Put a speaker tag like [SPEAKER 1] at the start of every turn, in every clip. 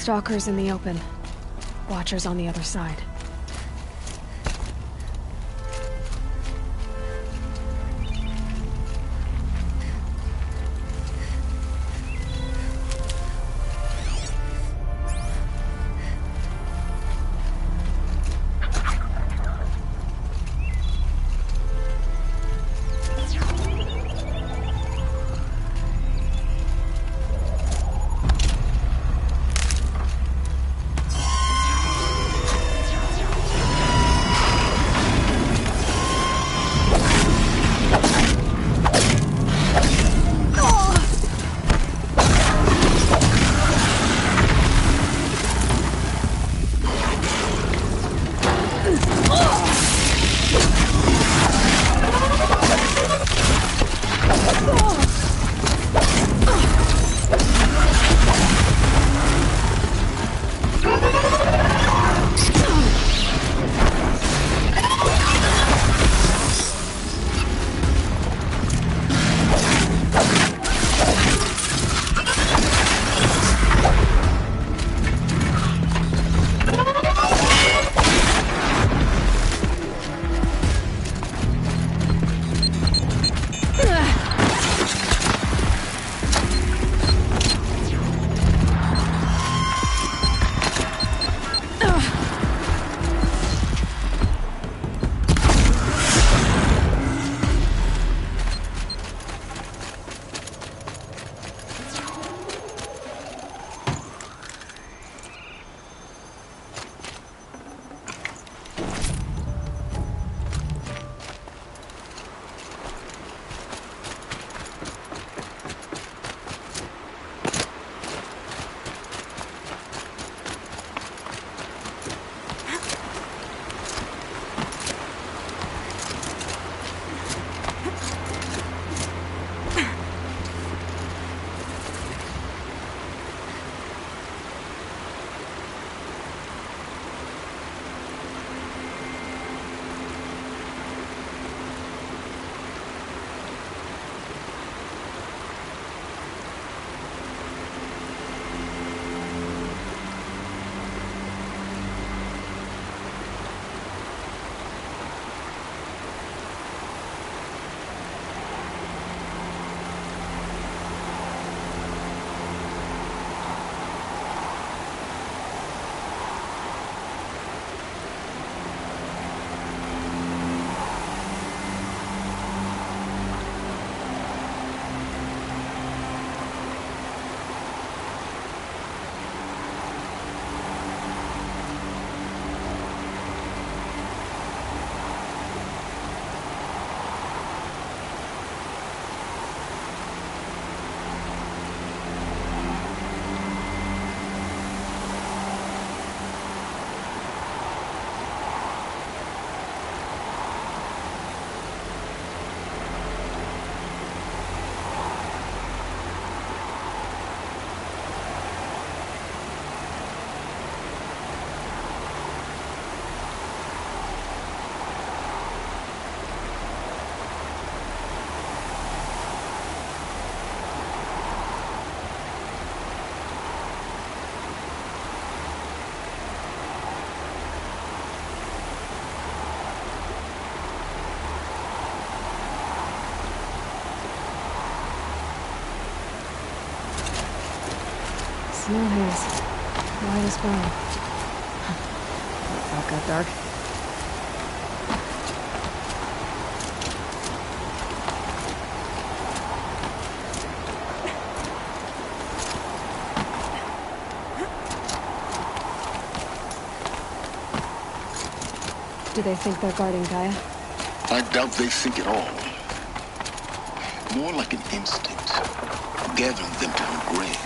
[SPEAKER 1] Stalkers in the open. Watchers on the other side. Snow haze. White as bone. That got dark. Do they think they're guarding Gaia?
[SPEAKER 2] I doubt they think at all. More like an instinct, gathering them to her grave.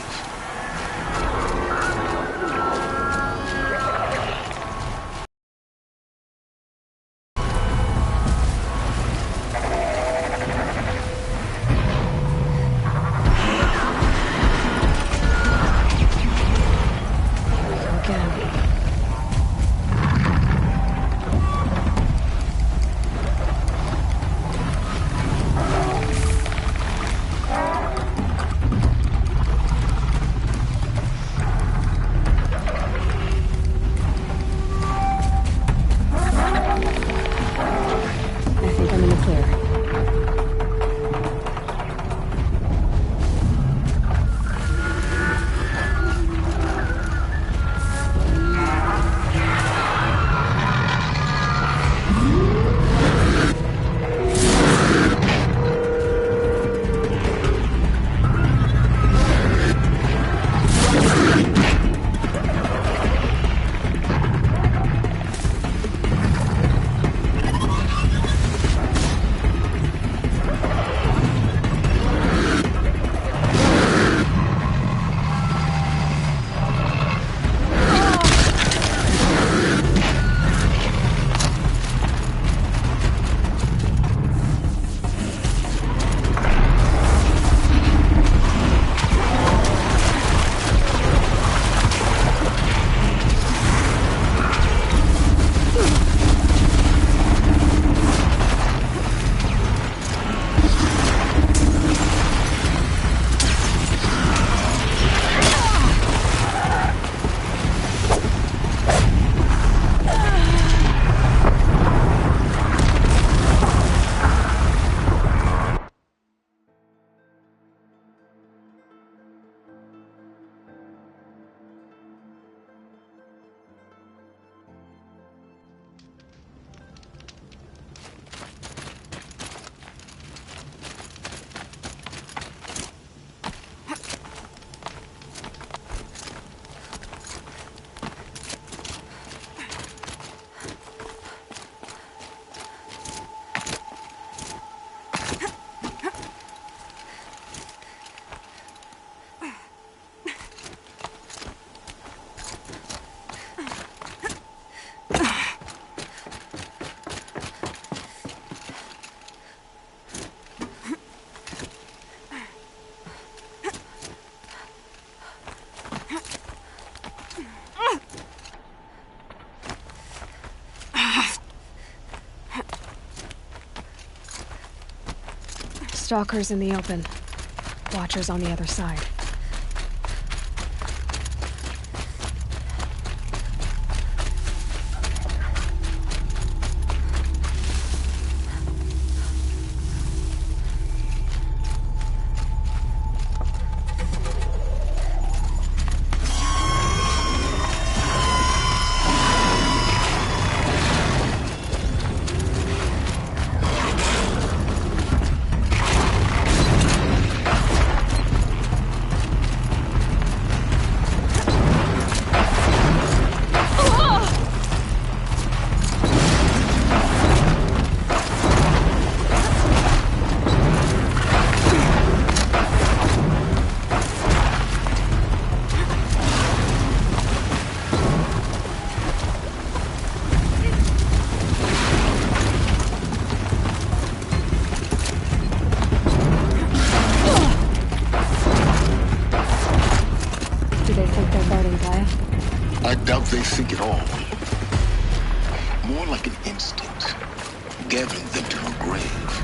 [SPEAKER 1] Stalkers in the open. Watchers on the other side.
[SPEAKER 2] I doubt they think at all. More like an instinct, gathering them to her grave.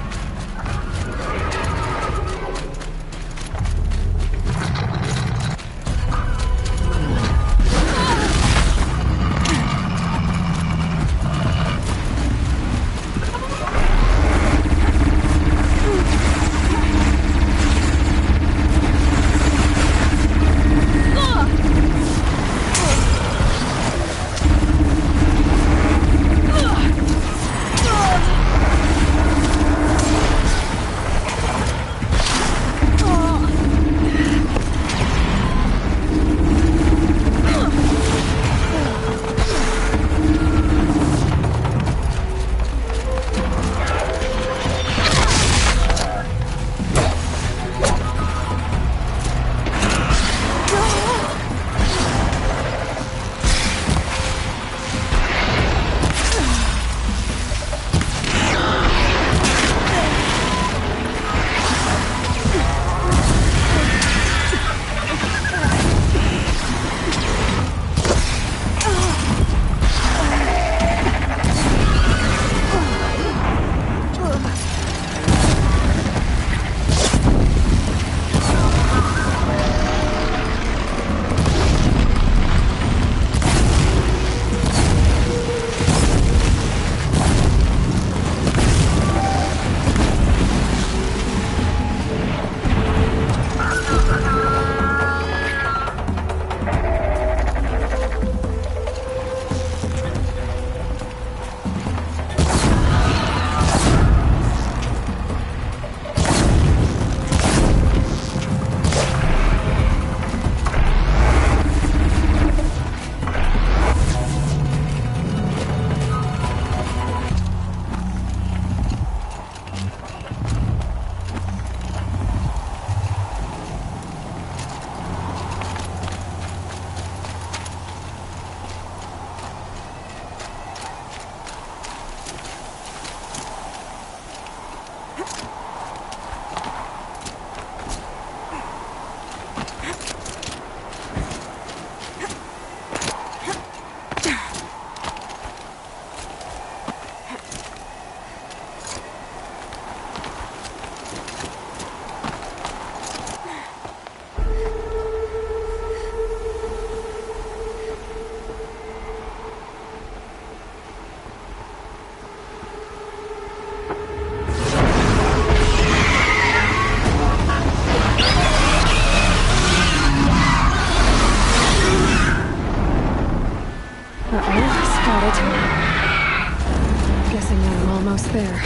[SPEAKER 1] Guessing I'm almost there.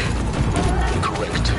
[SPEAKER 2] Correct.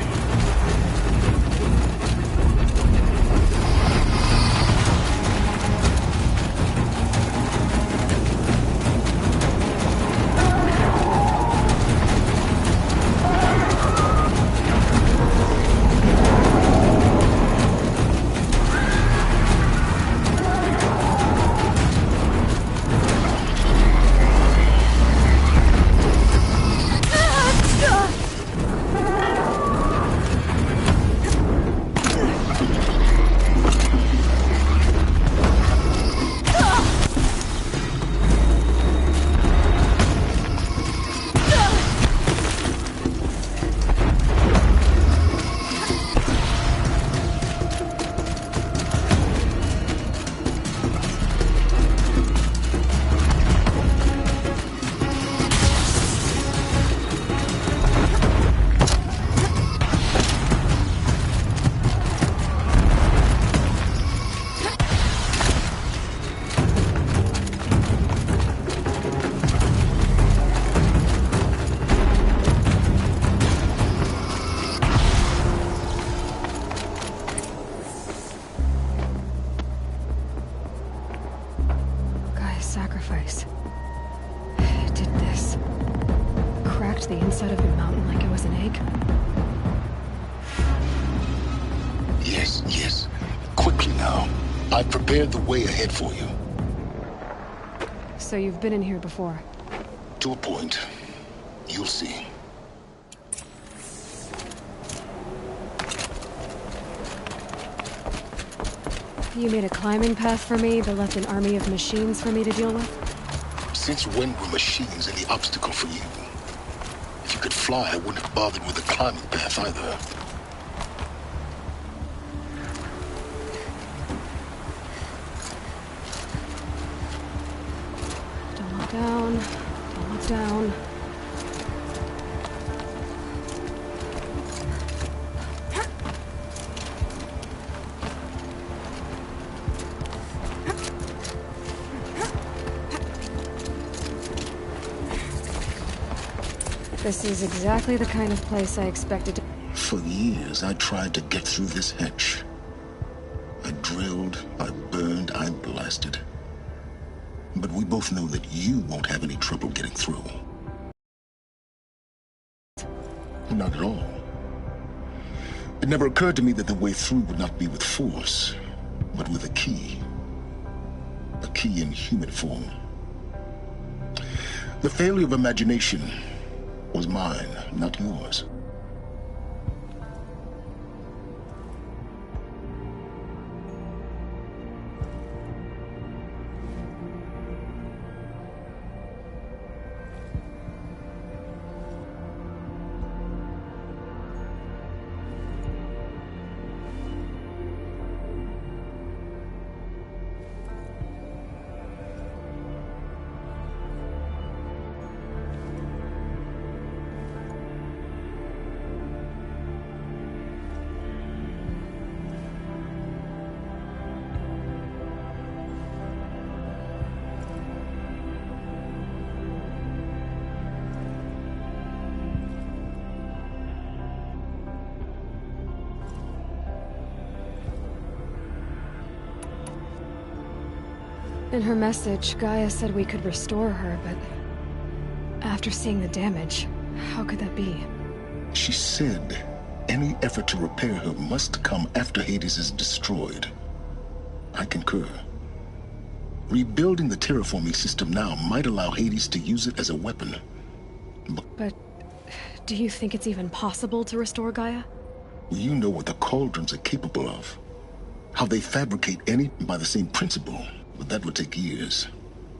[SPEAKER 1] sacrifice. It did this. Cracked the inside of the mountain like it was an egg.
[SPEAKER 2] Yes, yes. Quickly now. I've prepared the way ahead for you.
[SPEAKER 1] So you've been in here before?
[SPEAKER 2] To a point. You'll see.
[SPEAKER 1] You made a climbing path for me, but left an army of machines for me to deal with?
[SPEAKER 2] Since when were machines any obstacle for you? If you could fly, I wouldn't have bothered with the climbing path either.
[SPEAKER 1] Don't look down. Don't look down. This is exactly the kind of place I expected to...
[SPEAKER 2] For years, I tried to get through this hatch. I drilled, I burned, I blasted. But we both know that you won't have any trouble getting through. Not at all. It never occurred to me that the way through would not be with force, but with a key. A key in human form. The failure of imagination was mine, not yours.
[SPEAKER 1] In her message, Gaia said we could restore her, but... after seeing the damage, how could that be?
[SPEAKER 2] She said any effort to repair her must come after Hades is destroyed. I concur. Rebuilding the terraforming system now might allow Hades to use it as a weapon.
[SPEAKER 1] But do you think it's even possible to restore Gaia?
[SPEAKER 2] You know what the Cauldrons are capable of. How they fabricate any by the same principle. But that would take years.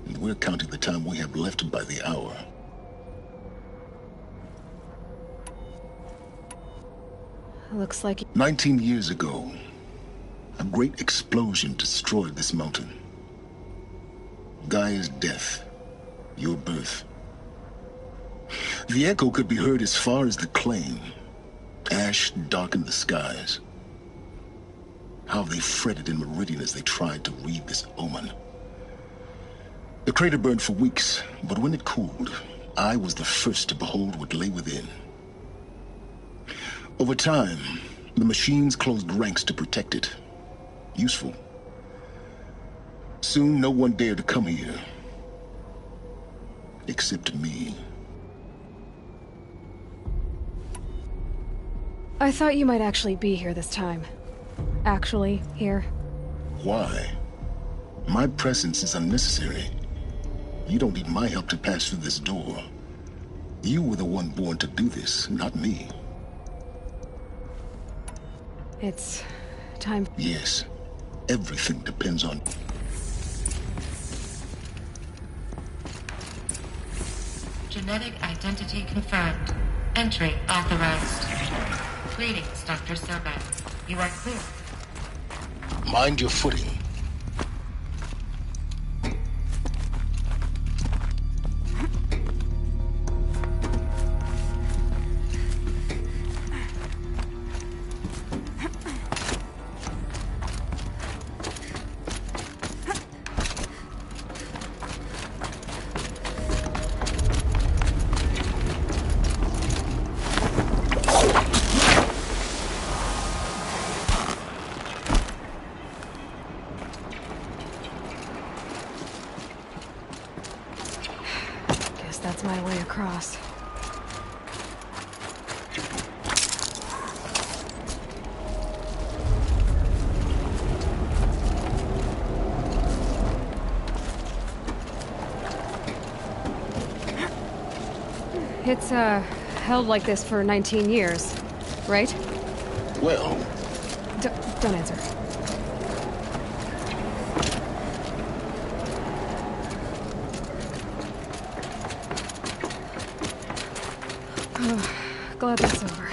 [SPEAKER 2] And we're counting the time we have left by the hour.
[SPEAKER 1] Looks like...
[SPEAKER 2] 19 years ago, a great explosion destroyed this mountain. Gaia's death, your birth. The echo could be heard as far as the Claim. Ash darkened the skies. How they fretted in Meridian as they tried to read this omen. The crater burned for weeks, but when it cooled, I was the first to behold what lay within. Over time, the machines closed ranks to protect it. Useful. Soon, no one dared to come here. Except me.
[SPEAKER 1] I thought you might actually be here this time. Actually, here.
[SPEAKER 2] Why? My presence is unnecessary. You don't need my help to pass through this door. You were the one born to do this, not me.
[SPEAKER 1] It's... time...
[SPEAKER 2] Yes. Everything depends on...
[SPEAKER 3] Genetic identity confirmed. Entry authorized. Greetings, Dr. Serban. You are clear.
[SPEAKER 2] Mind your footing.
[SPEAKER 1] my way across. It's, held like this for 19 years, right?
[SPEAKER 2] Well,
[SPEAKER 1] Don't answer. Oh, glad that's over.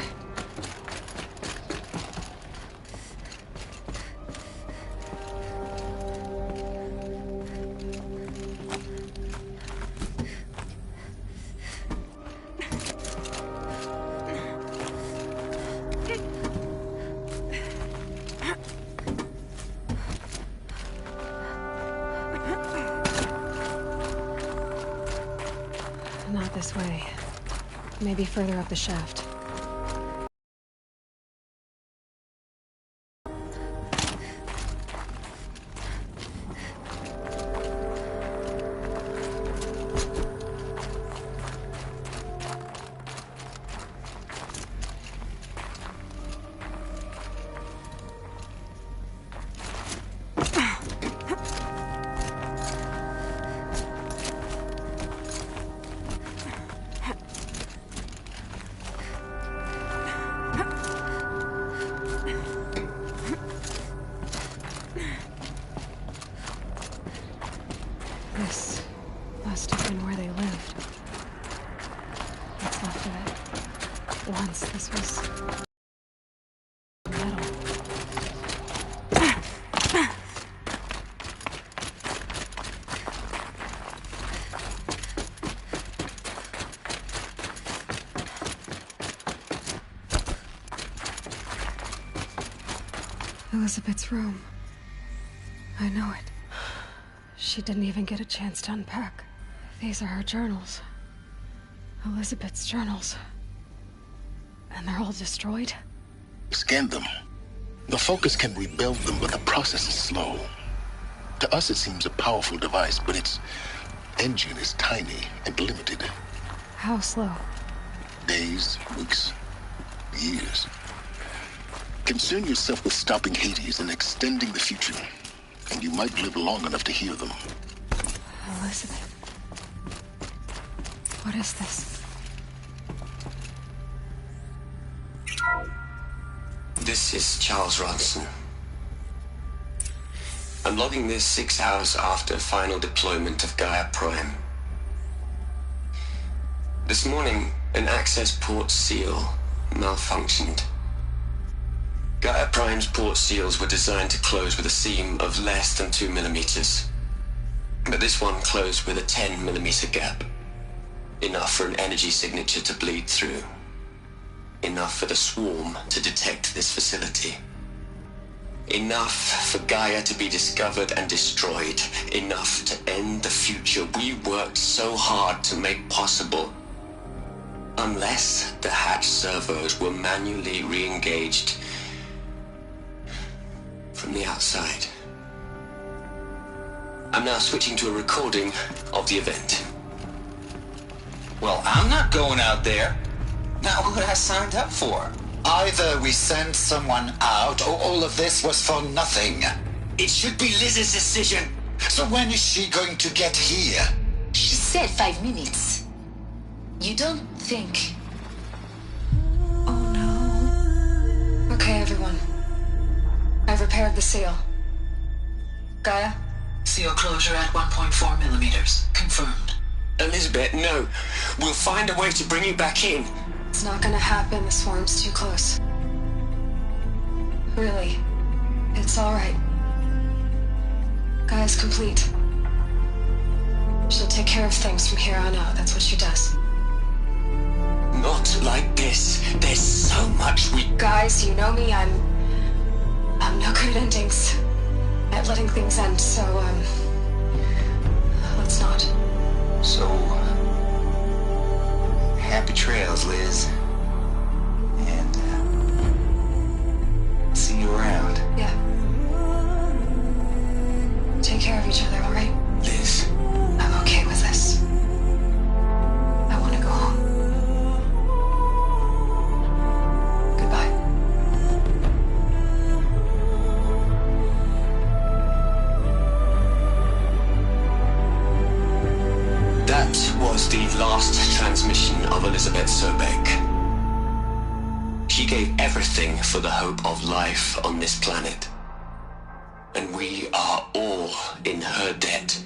[SPEAKER 1] Not this way. Maybe further up the shaft. This must have been where they lived. What's left of it. Once this was metal. Elizabeth's room. I know it. She didn't even get a chance to unpack. These are her journals. Elizabeth's journals. And they're all destroyed?
[SPEAKER 2] scan them. The Focus can rebuild them, but the process is slow. To us, it seems a powerful device, but its engine is tiny and limited.
[SPEAKER 1] How slow?
[SPEAKER 2] Days, weeks, years. Concern yourself with stopping Hades and extending the future, and you might live long enough to hear them.
[SPEAKER 1] Elizabeth. What is this?
[SPEAKER 4] This is Charles Ronson. I'm logging this 6 hours after final deployment of Gaia Prime. This morning, an access port seal malfunctioned. Gaia Prime's port seals were designed to close with a seam of less than 2 millimeters. But this one closed with a 10 millimeter gap. Enough for an energy signature to bleed through. Enough for the swarm to detect this facility. Enough for Gaia to be discovered and destroyed. Enough to end the future we worked so hard to make possible. Unless the hatch servos were manually re-engaged from the outside. I'm now switching to a recording of the event.
[SPEAKER 5] Well, I'm not going out there. Now, what I signed up for? Either we send someone out, or all of this was for nothing. It should be Liz's decision. So when is she going to get here?
[SPEAKER 6] She said 5 minutes. You don't think...
[SPEAKER 1] Oh no. Okay, everyone. I've repaired the seal. Gaia?
[SPEAKER 6] Seal closure at 1.4 millimeters. Confirmed.
[SPEAKER 4] Elizabeth, no. We'll find a way to bring you back in.
[SPEAKER 1] It's not gonna happen, the swarm's too close. Really. It's alright. Gaia's complete. She'll take care of things from here on out, that's what she does.
[SPEAKER 4] Not like this. There's so much we...
[SPEAKER 1] Guys, you know me, I'm no good at endings. At letting things end, so, let's not.
[SPEAKER 5] So, happy trails, Liz. And, see you around.
[SPEAKER 1] Yeah. Take care of each other, alright?
[SPEAKER 4] Liz.
[SPEAKER 1] I'm okay with this.
[SPEAKER 4] the last transmission of Elizabeth Sobek. She gave everything for the hope of life on this planet. And we are all in her debt.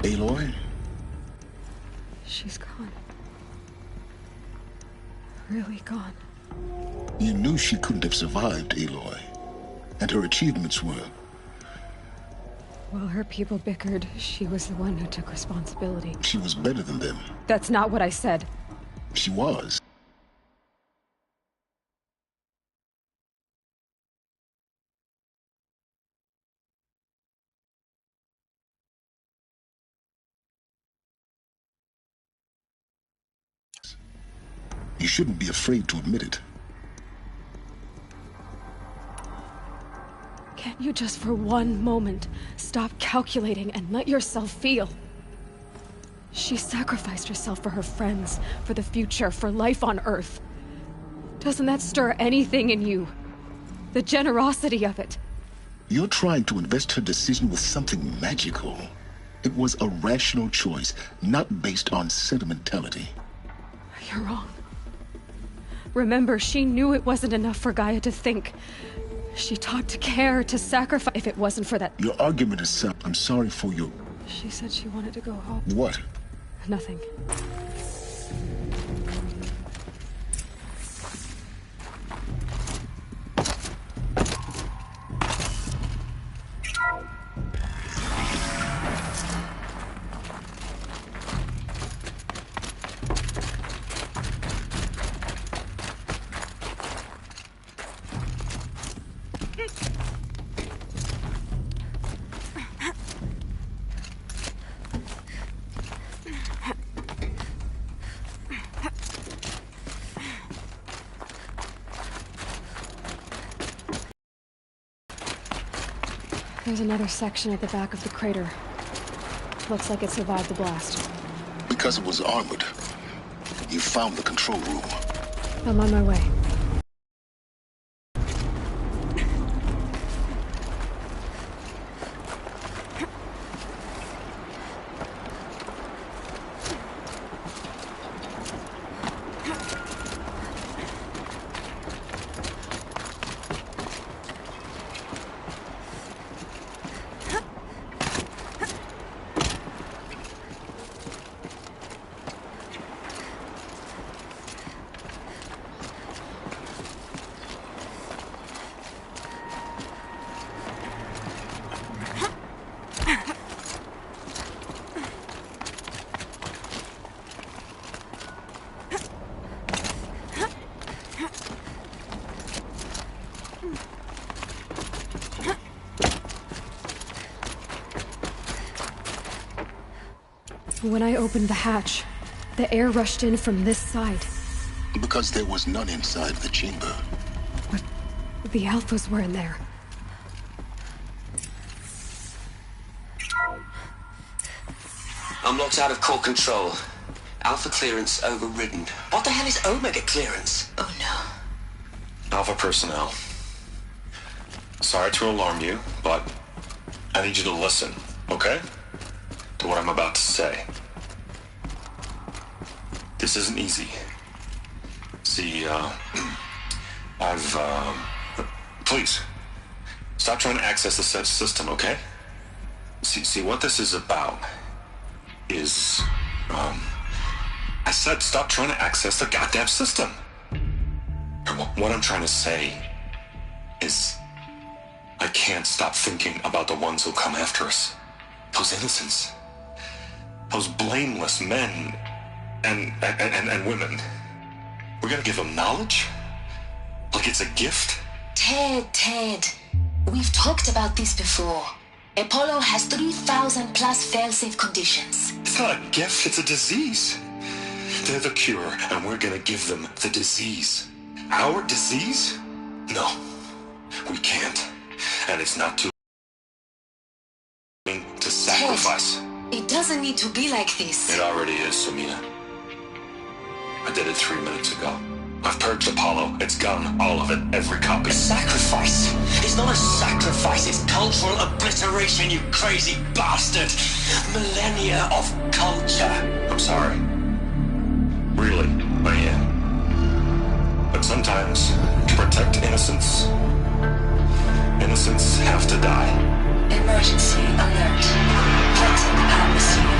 [SPEAKER 2] Aloy?
[SPEAKER 1] She's gone. Really gone.
[SPEAKER 2] You knew she couldn't have survived, Aloy. And her achievements were...
[SPEAKER 1] While her people bickered, she was the one who took responsibility.
[SPEAKER 2] She was better than them.
[SPEAKER 1] That's not what I said.
[SPEAKER 2] She was. You shouldn't be afraid to admit it.
[SPEAKER 1] Can't you just for one moment stop calculating and let yourself feel? She sacrificed herself for her friends, for the future, for life on Earth. Doesn't that stir anything in you? The generosity of it.
[SPEAKER 2] You're trying to invest her decision with something magical. It was a rational choice, not based on sentimentality.
[SPEAKER 1] You're wrong. Remember, she knew it wasn't enough for Gaia to think. She taught to care, to sacrifice. If it wasn't for that...
[SPEAKER 2] Your argument is sound. I'm sorry for your...
[SPEAKER 1] She said she wanted to go home.
[SPEAKER 2] What?
[SPEAKER 1] Nothing. There's another section at the back of the crater. Looks like it survived the blast.
[SPEAKER 2] Because it was armored. You found the control room.
[SPEAKER 1] I'm on my way. When I opened the hatch, the air rushed in from this side.
[SPEAKER 2] Because there was none inside the chamber.
[SPEAKER 1] But the Alphas were in there.
[SPEAKER 4] I'm locked out of core control. Alpha clearance overridden. What the hell is Omega clearance?
[SPEAKER 6] Oh no.
[SPEAKER 7] Alpha personnel. Sorry to alarm you, but I need you to listen, okay? To what I'm about to say. This isn't easy. See, please, stop trying to access the system, okay? See, what this is about is, I said stop trying to access the goddamn system. What I'm trying to say is, I can't stop thinking about the ones who come after us. Those innocents. Those blameless men and women. We're gonna give them knowledge? Like it's a gift?
[SPEAKER 6] Ted. We've talked about this before. Apollo has 3,000 plus fail-safe conditions.
[SPEAKER 7] It's not a gift, it's a disease. They're the cure, and we're gonna give them the disease. Our disease? No, we can't. And it's not too late to sacrifice.
[SPEAKER 6] Ted, it doesn't need to be like this.
[SPEAKER 7] It already is, Samina. I did it 3 minutes ago. I've purged Apollo. It's gone. All of it. Every copy.
[SPEAKER 4] A sacrifice? It's not a sacrifice. It's cultural obliteration, you crazy bastard. Millennia of culture.
[SPEAKER 7] I'm sorry. Really, I am. But sometimes, to protect innocence, innocents have to die.
[SPEAKER 6] Emergency alert. Captain Atmosphere.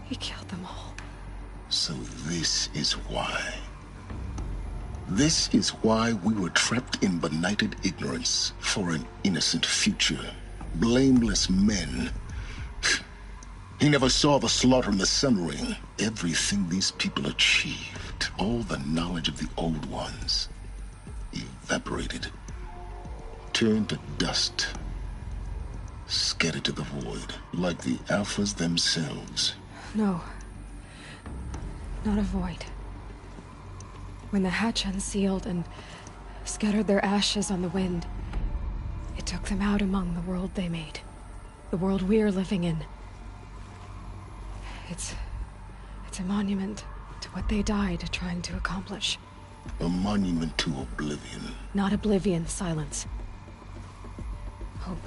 [SPEAKER 1] He killed them all.
[SPEAKER 2] So this is why. This is why we were trapped in benighted ignorance for an innocent future. Blameless men. He never saw the slaughter in the Sun Ring. Everything these people achieved, all the knowledge of the old ones, evaporated, turned to dust, scattered to the void, like the Alphas themselves.
[SPEAKER 1] No. Not a void. When the hatch unsealed and scattered their ashes on the wind, it took them out among the world they made. The world we're living in. It's a monument to what they died trying to accomplish.
[SPEAKER 2] A monument to oblivion.
[SPEAKER 1] Not oblivion, silence. Hope.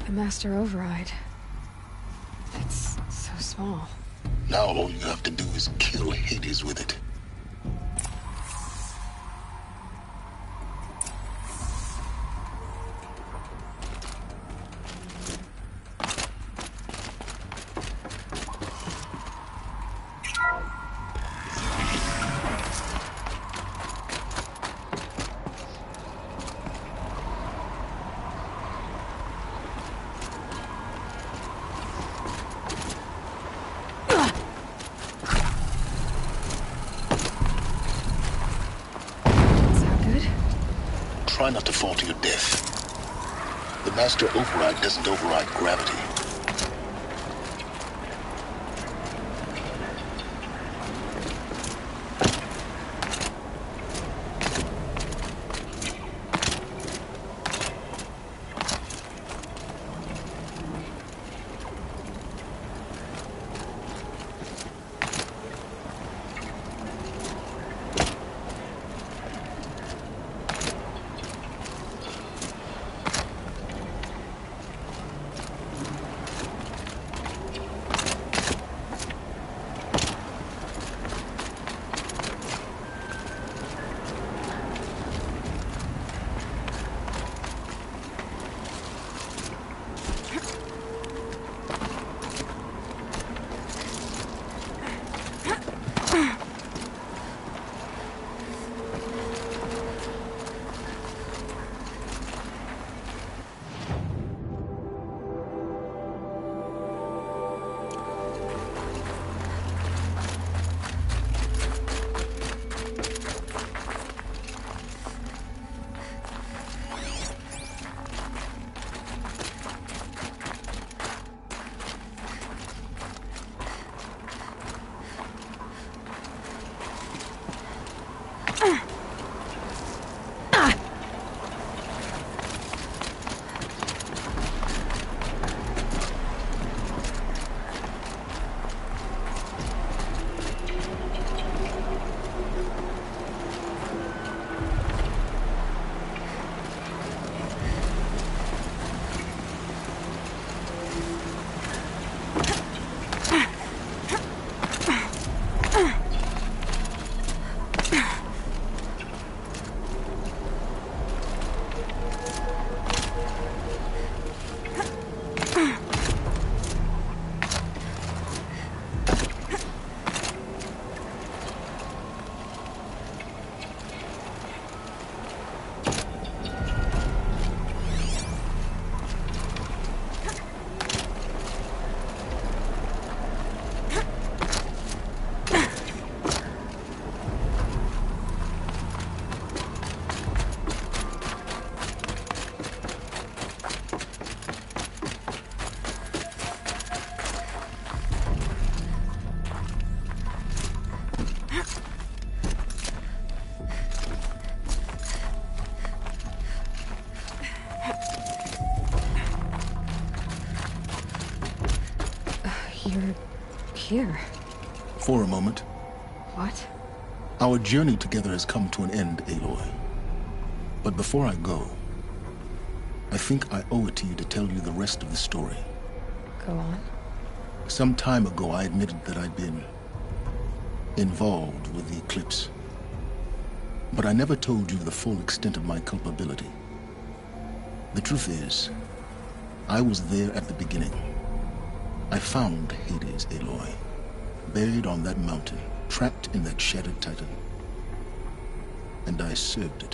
[SPEAKER 1] The Master Override. It's so small.
[SPEAKER 2] Now all you have to do is kill Hades with it. Try not to fall to your death. The Master Override doesn't override gravity.
[SPEAKER 1] You're here.
[SPEAKER 2] For a moment.
[SPEAKER 1] What?
[SPEAKER 2] Our journey together has come to an end, Aloy. But before I go, I think I owe it to you to tell you the rest of the story.
[SPEAKER 1] Go on.
[SPEAKER 2] Some time ago, I admitted that I'd been involved with the Eclipse. But I never told you the full extent of my culpability. The truth is, I was there at the beginning. I found Hades, Aloy, buried on that mountain, trapped in that shattered titan. And I served it.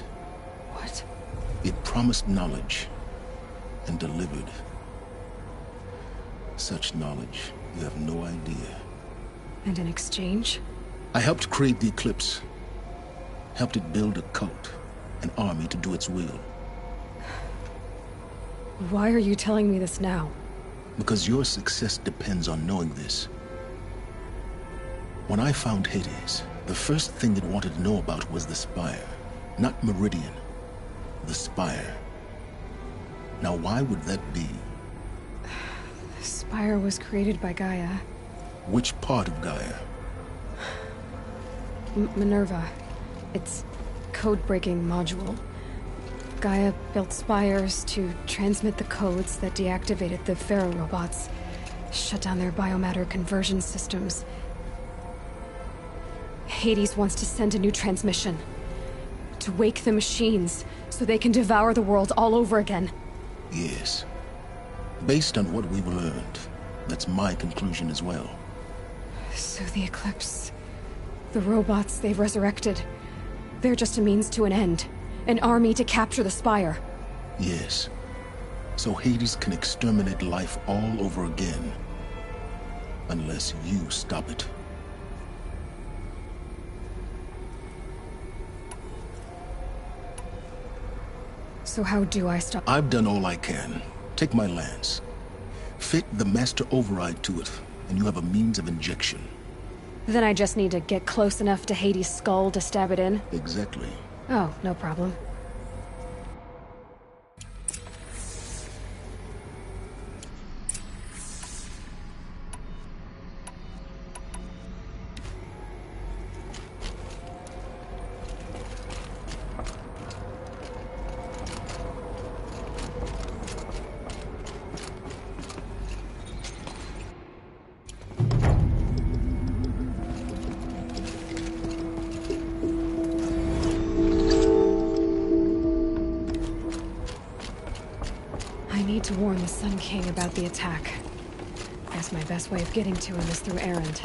[SPEAKER 1] What?
[SPEAKER 2] It promised knowledge and delivered such knowledge you have no idea.
[SPEAKER 1] And in exchange?
[SPEAKER 2] I helped create the Eclipse. Helped it build a cult, an army to do its will.
[SPEAKER 1] Why are you telling me this now?
[SPEAKER 2] Because your success depends on knowing this. When I found Hades, the first thing it wanted to know about was the Spire. Not Meridian. The Spire. Now why would that be?
[SPEAKER 1] The Spire was created by Gaia.
[SPEAKER 2] Which part of Gaia?
[SPEAKER 1] Minerva. Its code-breaking module. Gaia built spires to transmit the codes that deactivated the Pharaoh robots, shut down their biomatter conversion systems. Hades wants to send a new transmission. To wake the machines, so they can devour the world all over again.
[SPEAKER 2] Yes. Based on what we've learned, that's my conclusion as well.
[SPEAKER 1] So the Eclipse... the robots they've resurrected... they're just a means to an end. An army to capture the Spire.
[SPEAKER 2] Yes. So Hades can exterminate life all over again. Unless you stop it.
[SPEAKER 1] So how do I stop?
[SPEAKER 2] I've done all I can. Take my lance. Fit the Master Override to it, and you have a means of injection.
[SPEAKER 1] Then I just need to get close enough to Hades' skull to stab it in?
[SPEAKER 2] Exactly.
[SPEAKER 1] Oh, no problem. To warn the Sun King about the attack. Guess my best way of getting to him is through Erend.